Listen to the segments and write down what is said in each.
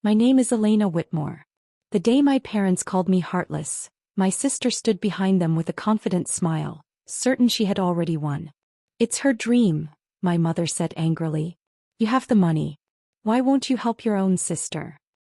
My name is Elena Whitmore. The day my parents called me Heartless, my sister stood behind them with a confident smile, certain she had already won. It's her dream, my mother said angrily. You have the money. Why won't you help your own sister?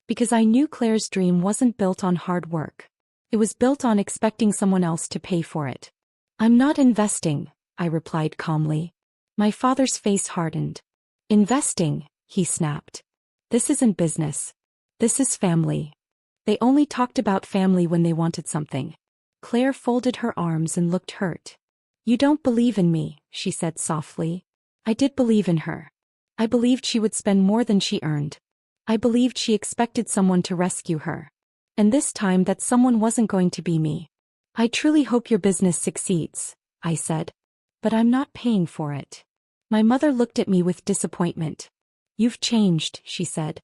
Because I knew Claire's dream wasn't built on hard work. It was built on expecting someone else to pay for it. I'm not investing, I replied calmly. My father's face hardened. Investing, he snapped. This isn't business. This is family. They only talked about family when they wanted something. Claire folded her arms and looked hurt. You don't believe in me, she said softly. I did believe in her. I believed she would spend more than she earned. I believed she expected someone to rescue her. And this time that someone wasn't going to be me. I truly hope your business succeeds, I said. But I'm not paying for it. My mother looked at me with disappointment. You've changed, she said.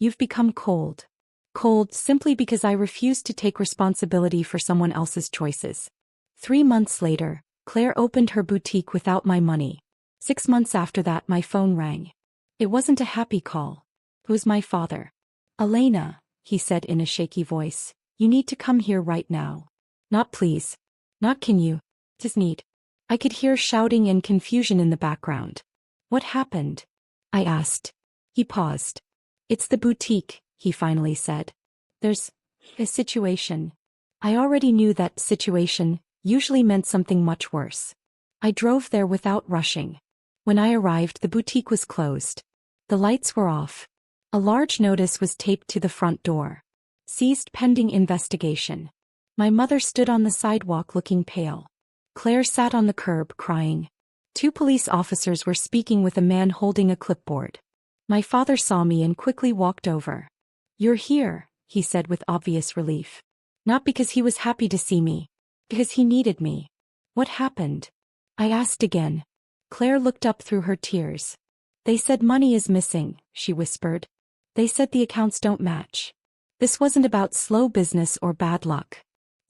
You've become cold. Cold simply because I refused to take responsibility for someone else's choices. 3 months later, Claire opened her boutique without my money. 6 months after that my phone rang. It wasn't a happy call. It was my father. Elena, he said in a shaky voice, you need to come here right now. Not please. Not can you. Just need. I could hear shouting and confusion in the background. What happened? I asked. He paused. It's the boutique, he finally said. There's a situation. I already knew that situation usually meant something much worse. I drove there without rushing. When I arrived, the boutique was closed. The lights were off. A large notice was taped to the front door. Seized pending investigation. My mother stood on the sidewalk looking pale. Claire sat on the curb crying. 2 police officers were speaking with a man holding a clipboard. My father saw me and quickly walked over. You're here, he said with obvious relief. Not because he was happy to see me. Because he needed me. What happened? I asked again. Claire looked up through her tears. They said money is missing, she whispered. They said the accounts don't match. This wasn't about slow business or bad luck.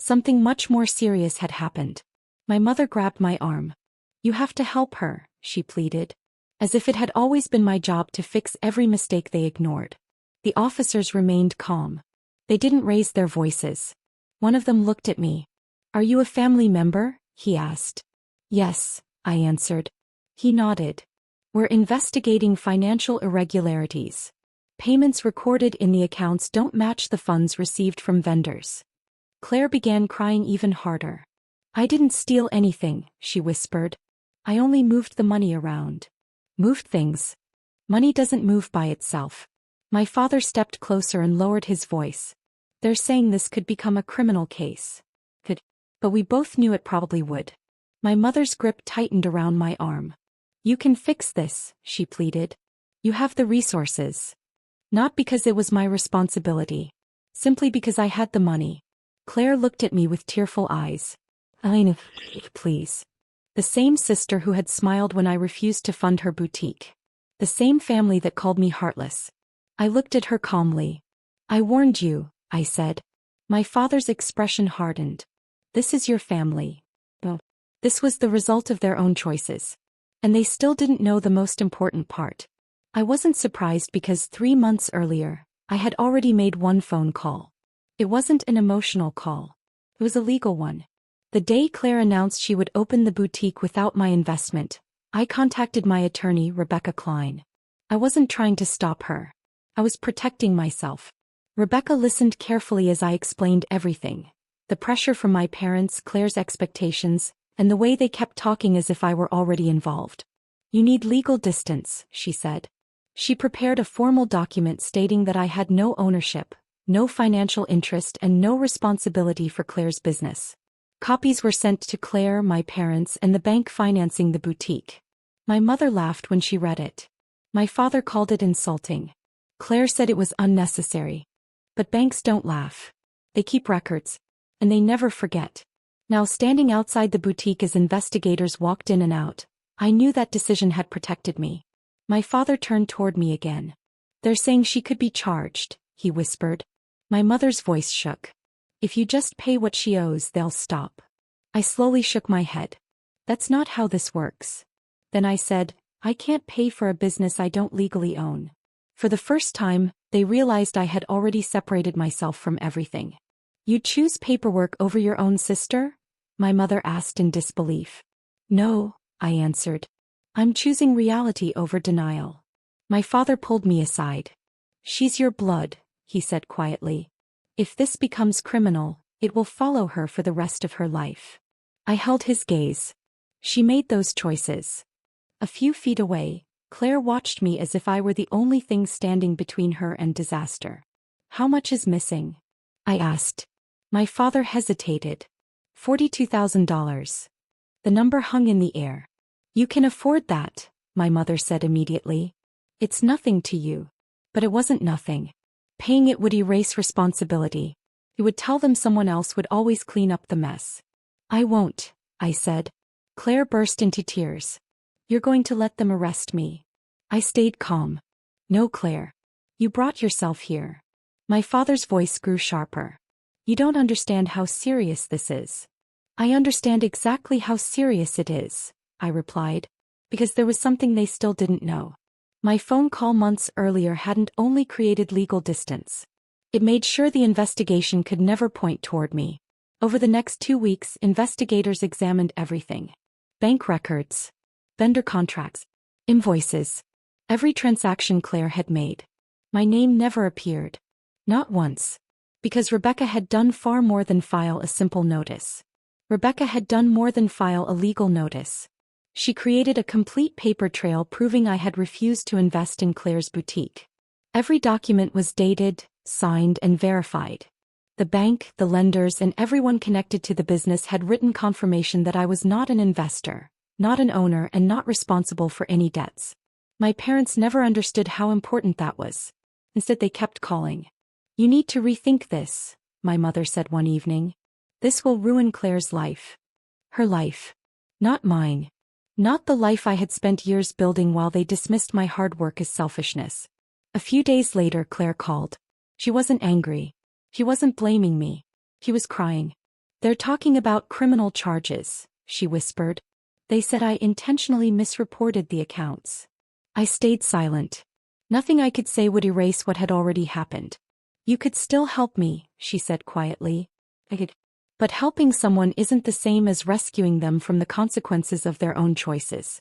Something much more serious had happened. My mother grabbed my arm. You have to help her, she pleaded. As if it had always been my job to fix every mistake they ignored. The officers remained calm. They didn't raise their voices. One of them looked at me. Are you a family member? He asked. Yes, I answered. He nodded. We're investigating financial irregularities. Payments recorded in the accounts don't match the funds received from vendors. Claire began crying even harder. I didn't steal anything, she whispered. I only moved the money around. Moved things. Money doesn't move by itself. My father stepped closer and lowered his voice. They're saying this could become a criminal case. Could. But we both knew it probably would. My mother's grip tightened around my arm. You can fix this, she pleaded. You have the resources. Not because it was my responsibility. Simply because I had the money. Claire looked at me with tearful eyes. Elena, please. The same sister who had smiled when I refused to fund her boutique. The same family that called me Heartless. I looked at her calmly. I warned you, I said. My father's expression hardened. This is your family. Oh. This was the result of their own choices. And they still didn't know the most important part. I wasn't surprised because 3 months earlier, I had already made one phone call. It wasn't an emotional call. It was a legal one. The day Claire announced she would open the boutique without my investment, I contacted my attorney, Rebecca Klein. I wasn't trying to stop her. I was protecting myself. Rebecca listened carefully as I explained everything. The pressure from my parents, Claire's expectations, and the way they kept talking as if I were already involved. You need legal distance, she said. She prepared a formal document stating that I had no ownership, no financial interest and no responsibility for Claire's business. Copies were sent to Claire, my parents, and the bank financing the boutique. My mother laughed when she read it. My father called it insulting. Claire said it was unnecessary. But banks don't laugh. They keep records. And they never forget. Now standing outside the boutique as investigators walked in and out, I knew that decision had protected me. My father turned toward me again. They're saying she could be charged, he whispered. My mother's voice shook. If you just pay what she owes, they'll stop. I slowly shook my head. That's not how this works. Then I said, I can't pay for a business I don't legally own. For the first time, they realized I had already separated myself from everything. "You choose paperwork over your own sister?" my mother asked in disbelief. "No," I answered. "I'm choosing reality over denial." My father pulled me aside. "She's your blood," he said quietly. "If this becomes criminal, it will follow her for the rest of her life." I held his gaze. She made those choices. A few feet away, Claire watched me as if I were the only thing standing between her and disaster. "How much is missing?" I asked. My father hesitated. $42,000. The number hung in the air. "You can afford that," my mother said immediately. "It's nothing to you." But it wasn't nothing. Paying it would erase responsibility. It would tell them someone else would always clean up the mess. "I won't," I said. Claire burst into tears. "You're going to let them arrest me?" I stayed calm. "No, Claire. You brought yourself here." My father's voice grew sharper. "You don't understand how serious this is." "I understand exactly how serious it is," I replied, because there was something they still didn't know. My phone call months earlier hadn't only created legal distance. It made sure the investigation could never point toward me. Over the next 2 weeks, investigators examined everything. Bank records, vendor contracts, invoices, every transaction Claire had made. My name never appeared. Not once. Because Rebecca had done far more than file a simple notice. Rebecca had done more than file a legal notice. She created a complete paper trail proving I had refused to invest in Claire's boutique. Every document was dated, signed, and verified. The bank, the lenders, and everyone connected to the business had written confirmation that I was not an investor, not an owner, and not responsible for any debts. My parents never understood how important that was. Instead, they kept calling. "You need to rethink this," my mother said one evening. "This will ruin Claire's life." Her life. Not mine. Not the life I had spent years building while they dismissed my hard work as selfishness. A few days later, Claire called. She wasn't angry. She wasn't blaming me. She was crying. "They're talking about criminal charges," she whispered. "They said I intentionally misreported the accounts." I stayed silent. Nothing I could say would erase what had already happened. "You could still help me," she said quietly. "I could. But helping someone isn't the same as rescuing them from the consequences of their own choices."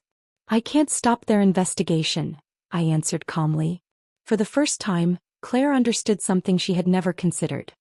"I can't stop their investigation," I answered calmly. For the first time, Claire understood something she had never considered.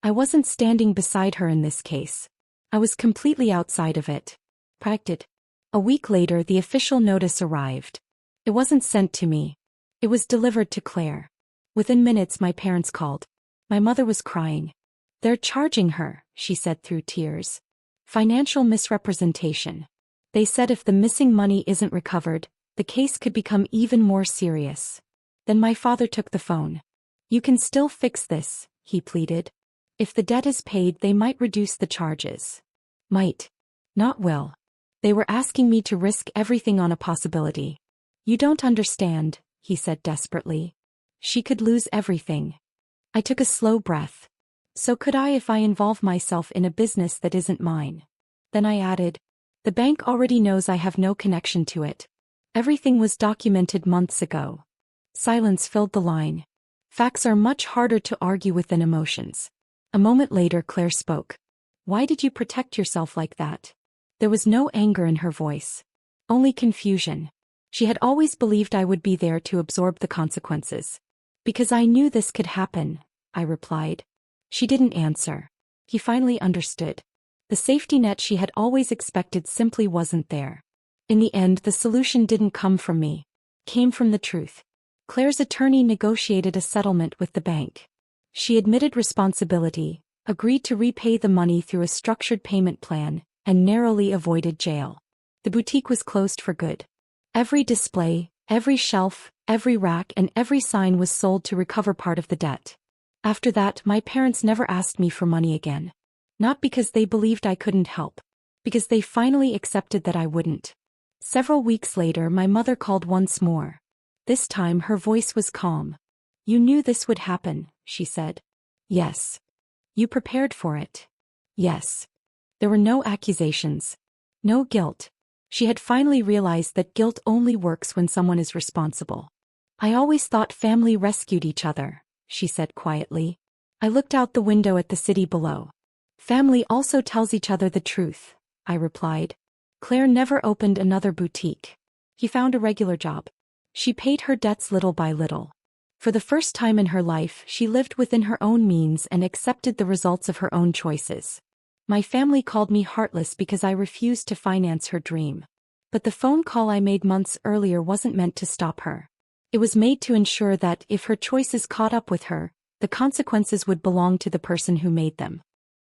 I wasn't standing beside her in this case. I was completely outside of it. Practiced. A week later, the official notice arrived. It wasn't sent to me. It was delivered to Claire. Within minutes, my parents called. My mother was crying. "They're charging her," she said through tears. "Financial misrepresentation. They said if the missing money isn't recovered, the case could become even more serious." Then my father took the phone. "You can still fix this," he pleaded. "If the debt is paid, they might reduce the charges." Might. Not will. They were asking me to risk everything on a possibility. "You don't understand," he said desperately. "She could lose everything." I took a slow breath. So could I if I involve myself in a business that isn't mine. Then I added, "The bank already knows I have no connection to it. Everything was documented months ago." Silence filled the line. Facts are much harder to argue with than emotions. A moment later, Claire spoke. "Why did you protect yourself like that?" There was no anger in her voice. Only confusion. She had always believed I would be there to absorb the consequences. "Because I knew this could happen," I replied. She didn't answer. He finally understood. The safety net she had always expected simply wasn't there. In the end, the solution didn't come from me. It came from the truth. Claire's attorney negotiated a settlement with the bank. She admitted responsibility, agreed to repay the money through a structured payment plan, and narrowly avoided jail. The boutique was closed for good. Every display, every shelf, every rack, and every sign was sold to recover part of the debt. After that, my parents never asked me for money again. Not because they believed I couldn't help. Because they finally accepted that I wouldn't. Several weeks later, my mother called once more. This time her voice was calm. "You knew this would happen," she said. "Yes." "You prepared for it." "Yes." There were no accusations. No guilt. She had finally realized that guilt only works when someone is responsible. I always thought family rescued each other, she said quietly. I looked out the window at the city below. Family also tells each other the truth, I replied. Claire never opened another boutique. He found a regular job. She paid her debts little by little. For the first time in her life, she lived within her own means and accepted the results of her own choices. My family called me heartless because I refused to finance her dream. But the phone call I made months earlier wasn't meant to stop her. It was made to ensure that, if her choices caught up with her, the consequences would belong to the person who made them.